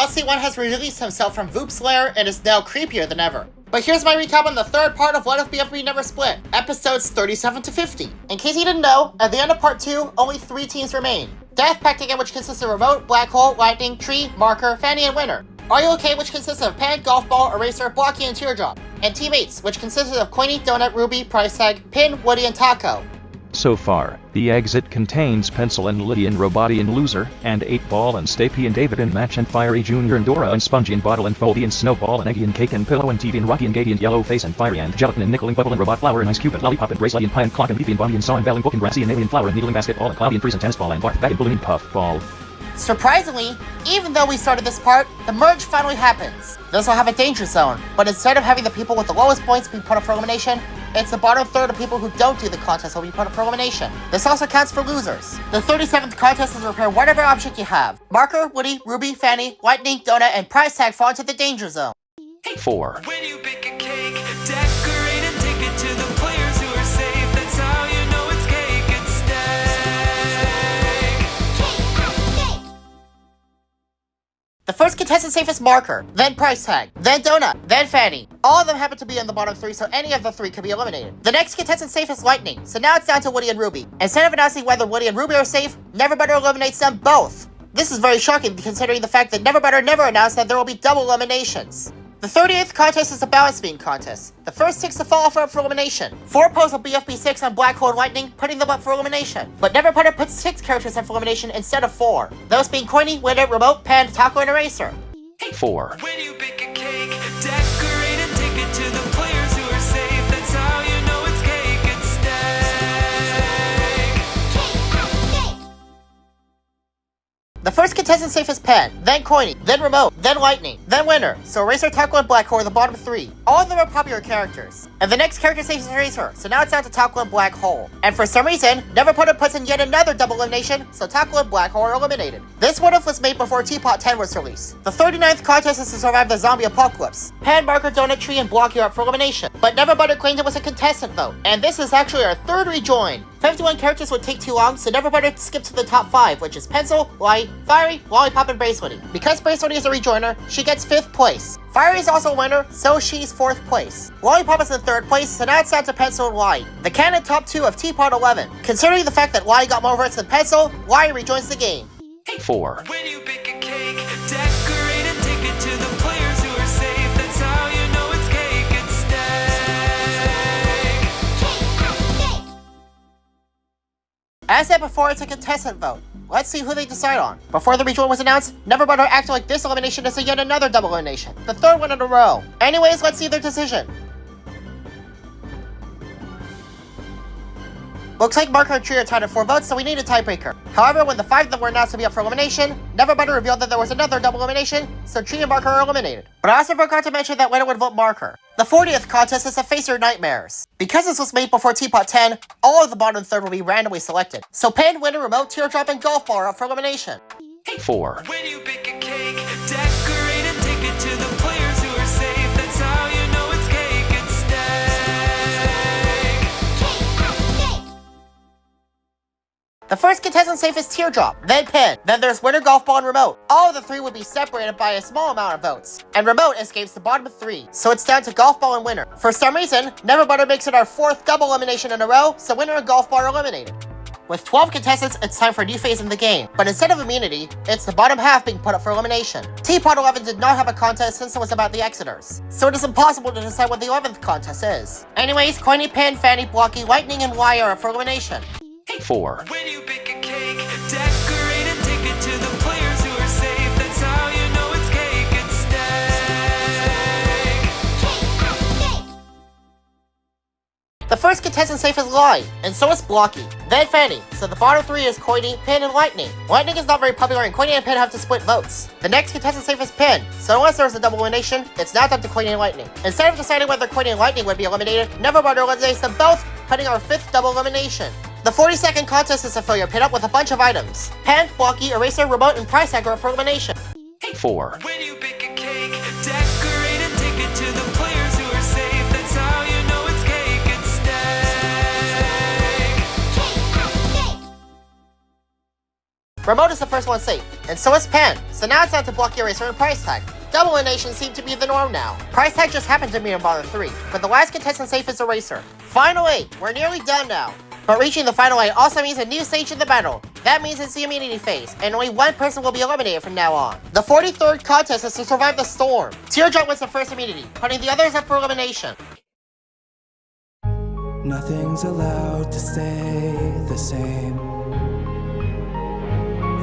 Galaxy 1 has released himself from Voop's lair and is now creepier than ever. But here's my recap on the third part of What If BFB Never Split, episodes 37 to 50. In case you didn't know, at the end of part 2, only 3 teams remain. Death Pact, which consists of Remote, Black Hole, Lightning, Tree, Marker, Fanny, and Winner. Are You Okay, which consists of Pan, Golf Ball, Eraser, Blocky, and Teardrop. And Teammates, which consists of Coiny, Donut, Ruby, Price Tag, Pin, Woody, and Taco. So far, the exit contains Pencil and Liddy and Roboti and Loser, and 8-Ball and Stapy and David and Match and Fiery Jr. and Dora and Spongy and Bottle and Foldy and Snowball and Eggy and Cake and Pillow and TV and Rocky and Gady and Yellowface and Fiery and Gelatin and Nickel and Bubble and Robot Flower and Ice Cube and Lollipop and Bracelet and Pie and Clock and Beefy and Bonnie and Saw and Bell and Book and Grassy and Alien Flower and Needling Basketball and Cloudy and Freeze and Tennis Ball and Barf Bag and Balloon and Puff Ball. Surprisingly, even though we started this part, the merge finally happens. This will have a danger zone, but instead of having the people with the lowest points be put up for elimination, it's the bottom third of people who don't do the contest will be put up for elimination. This also counts for losers. The 37th contest is to repair whatever object you have. Marker, Woody, Ruby, Fanny, Lightning, Donut, and Price Tag fall into the danger zone. 4. When you bake a cake, decorate and take it to the players who are safe. That's how you know it's cake and steak. The first contestant safe is Marker, then Price Tag, then Donut, then Fanny. All of them happen to be in the bottom 3, so any of the 3 could be eliminated. The next contestant safe is Lightning, so now it's down to Woody and Ruby. Instead of announcing whether Woody and Ruby are safe, NeverButter eliminates them both. This is very shocking considering the fact that NeverButter never announced that there will be double eliminations. The 38th contest is a balance beam contest. The first 6 to fall off are up for elimination. 4 pose a BFB 6 on Black Hole and Lightning, putting them up for elimination. But NeverButter puts 6 characters up for elimination instead of 4. Those being Coiny, Winner, Remote, Pan, Taco, and Eraser. 4. When you bake a cake, decorate and take it to the players who are safe. That's how you know it's cake and steak. The first contestant safe is Pan, then Coiny, then Remote, then Lightning, then Winner, so Eraser, Taco, and Black Hole are the bottom 3. All of them are popular characters. And the next character safe is Eraser, so now it's down to Taco and Black Hole. And for some reason, NeverButter puts in yet another double elimination, so Taco and Black Hole are eliminated. This what if was made before Teapot 10 was released. The 39th contest is to survive the zombie apocalypse. Pan, Marker, Donut, Tree, and Blocky are up for elimination. But NeverButter claimed it was a contestant vote, and this is actually our 3rd rejoin. 51 characters would take too long, so NeverButter skips to the top 5, which is Pencil, Light, Fiery, Lollipop, and Bracelety. Because Bracelety is a rejoiner, she gets 5th place. Fiery is also a winner, so she's 4th place. Lollipop is in 3rd place, so now it's down to Pencil and Light. The canon top 2 of Teapot 11. Considering the fact that Light got more votes than Pencil, Light rejoins the game. 4. When you bake a cake, decorate and take it to the players who are safe. That's how you know it's cake and steak. As said before, it's a contestant vote. Let's see who they decide on. Before the rejoin was announced, NeverButter acted like this elimination is yet another double elimination. The 3rd one in a row. Anyways, let's see their decision. Looks like Marker and Tree are tied at 4 votes, so we need a tiebreaker. However, when the 5 of them were announced to be up for elimination, NeverButter revealed that there was another double elimination, so Tree and Marker are eliminated. But I also forgot to mention that Winner would vote Marker. The 40th contest is to face your nightmares. Because this was made before Teapot 10, all of the bottom 3rd will be randomly selected. So Pan, Winner, Remote, Teardrop, and Golf Ball are up for elimination. 4. When you bake a cake, decorate and take it to the players who are safe. That's how you know it's cake and steak. The first contestant safe is Teardrop, then Pin, then there's Winner, Golf Ball, and Remote. All of the 3 would be separated by a small amount of votes, and Remote escapes the bottom 3, so it's down to Golf Ball and Winner. For some reason, NeverButter makes it our 4th double elimination in a row, so Winner and Golf Ball are eliminated. With 12 contestants, it's time for a new phase in the game, but instead of immunity, it's the bottom half being put up for elimination. Teapot 11 did not have a contest since it was about the Exiters, so it is impossible to decide what the 11th contest is. Anyways, Coiny, Pan, Fanny, Blocky, Lightning, and Y are up for elimination. 4. When you bake a cake, decorate and take it to the players who are safe. That's how you know it's cake and steak. The first contestant safe is Light, and so is Blocky, then Fanny, so the bottom 3 is Coiny, Pin, and Lightning. Lightning is not very popular, and Coiny and Pin have to split votes. The next contestant safe is Pin, so unless there's a double elimination, it's now up to Coiny and Lightning. Instead of deciding whether Coiny and Lightning would be eliminated, NeverButter eliminates them both, putting our 5th double elimination. The 42nd contest is a failure pit up with a bunch of items. Pan, Blocky, Eraser, Remote, and Price Tag are up for elimination. 4. When you bake a cake, decorate and take it to the players who are safe. That's how you know it's cake and steak. Remote is the first one safe, and so is Pen. So now it's down to Blocky Eraser and Price Tag. Double elimination seem to be the norm now. Price Tag just happened to be in bottom 3, but the last contestant safe is Eraser. Final 8, we're nearly done now. But reaching the final 8 also means a new stage in the battle. That means it's the immunity phase, and only one person will be eliminated from now on. The 43rd contest is to survive the storm. Teardrop wins the first immunity, putting the others up for elimination. Nothing's allowed to stay the same.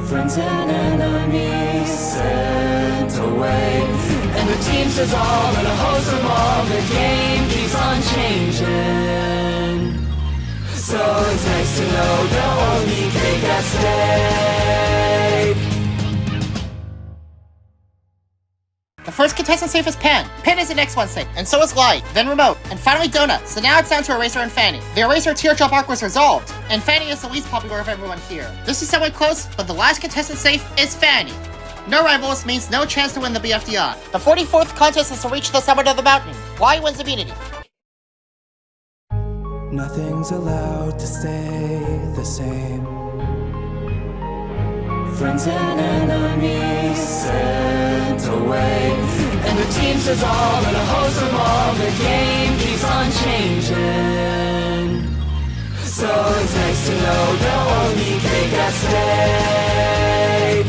Friends and enemies sent away, and the teams dissolve and a host from all. The game keeps on changing, so it's nice to know they'll only take at stake. The first contestant safe is Pen. Pen is the next one safe, and so is Light, then Remote, and finally Donut. So now it's down to Eraser and Fanny. The Eraser Teardrop arc was resolved, and Fanny is the least popular of everyone here. This is somewhat close, but the last contestant safe is Fanny. No rivals means no chance to win the BFDI. The 44th contest is to reach the summit of the mountain. Y wins immunity. Nothing's allowed to stay the same. Friends and enemies sent away, and the teams dissolve and a host from all. The game keeps on changing, so it's nice to know they'll only take at stake.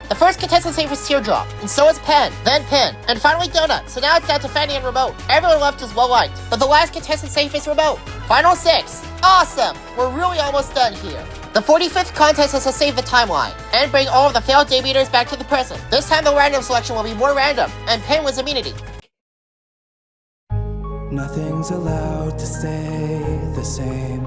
The first contestant safe is Teardrop, and so is Pen, then Pin, and finally Donut. So now it's down to Fanny and Remote. Everyone left is well liked, but the last contestant safe is Remote. Final 6. Awesome! We're really almost done here. The 45th contest is to save the timeline, and bring all of the failed debuters back to the present. This time the random selection will be more random, and Pin wins immunity. Nothing's allowed to stay the same.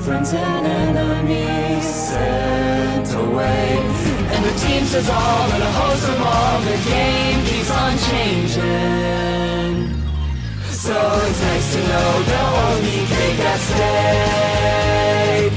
Friends and enemies sent away, and the teams dissolve and a host from all. The game keeps on changing, so it's nice to know they'll only take at stake.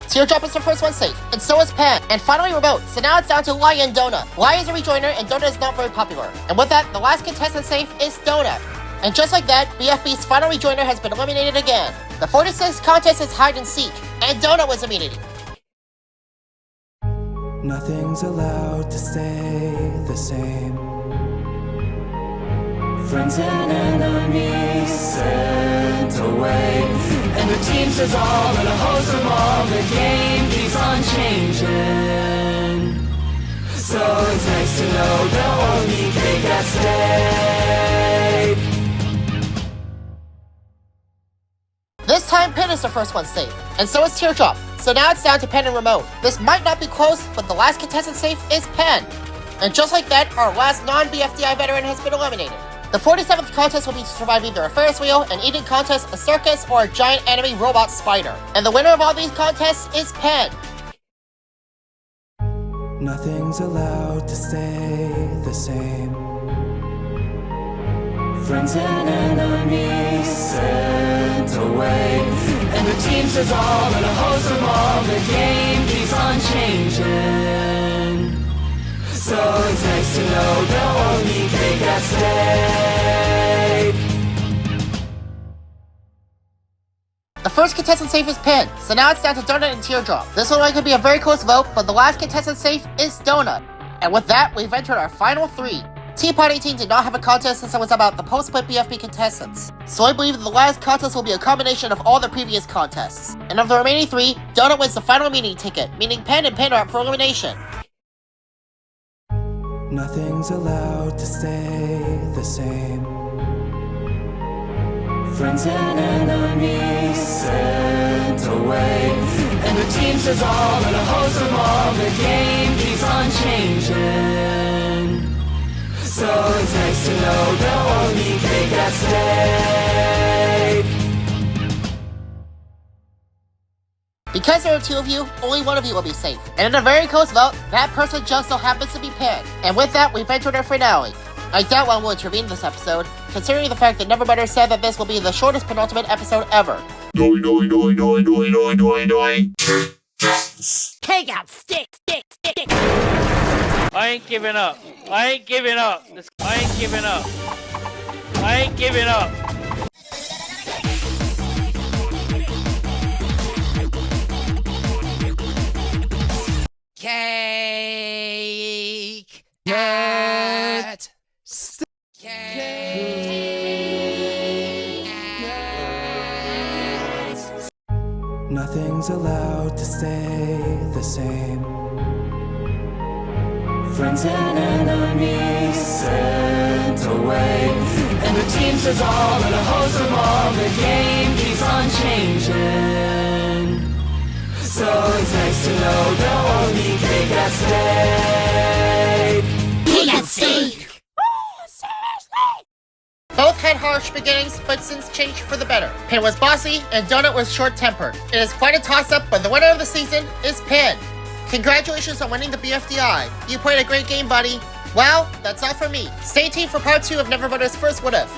Teardrop is the first one safe, and so is Pen, and finally Remote. So now it's down to Lai and Donut. Lai is a rejoiner, and Donut is not very popular. And with that, the last contestant safe is Donut. And just like that, BFB's final rejoiner has been eliminated again. The 46th contest is Hide and Seek, and Donut wins immunity. Nothing's allowed to stay the same. Friends and enemies sent away, and the teams dissolve and a host from all. The game keeps on changing, so it's nice to know they'll only take at stake. This time, Pin is the first one safe, and so is Teardrop. So now it's down to Pen and Remote. This might not be close, but the last contestant safe is Pen. And just like that, our last non-BFDI veteran has been eliminated. The 47th contest will be to survive either a Ferris wheel, an eating contest, a circus, or a giant enemy robot spider. And the winner of all these contests is Pen. Nothing's allowed to stay the same. Friends and enemies sent away, and the teams dissolve and a host from all. The game keeps on changing, so it's nice to know they'll only take at stake. The first contestant safe is Pen, so now it's down to Donut and Teardrop. This one could be a very close vote, but the last contestant safe is Donut. And with that, we've entered our final 3. Teapot 18 did not have a contest since it was about the post-split BFB contestants. So I believe that the last contest will be a combination of all the previous contests. And of the remaining 3, Donut wins the final immunity ticket, meaning Pen and Pin are up for elimination. Nothing's allowed to stay the same. Friends and enemies sent away, and the teams dissolve and a host from all. The game keeps on changing, so it's nice to know they'll only take at stake. Because there are 2 of you, only one of you will be safe. And in a very close vote, that person just so happens to be Pen. And with that, we've entered our finale. I doubt one will intervene this episode, considering the fact that NeverButter said that this will be the shortest penultimate episode ever. Take out stick. I ain't giving up. I ain't giving up. I ain't giving up. I ain't giving up. Cake. Cat. Nothing's allowed to stay the same. Friends and enemies sent away, and the teams dissolve and a host of all. The game keeps on changing. So it's nice to know there'll only cake at stake. Cake at stake! Both had harsh beginnings, but since changed for the better. Pan was bossy, and Donut was short-tempered. It is quite a toss-up, but the winner of the season is Pan. Congratulations on winning the BFDI. You played a great game, buddy. Well, that's all for me. Stay tuned for part 2 of NeverButter's first What If.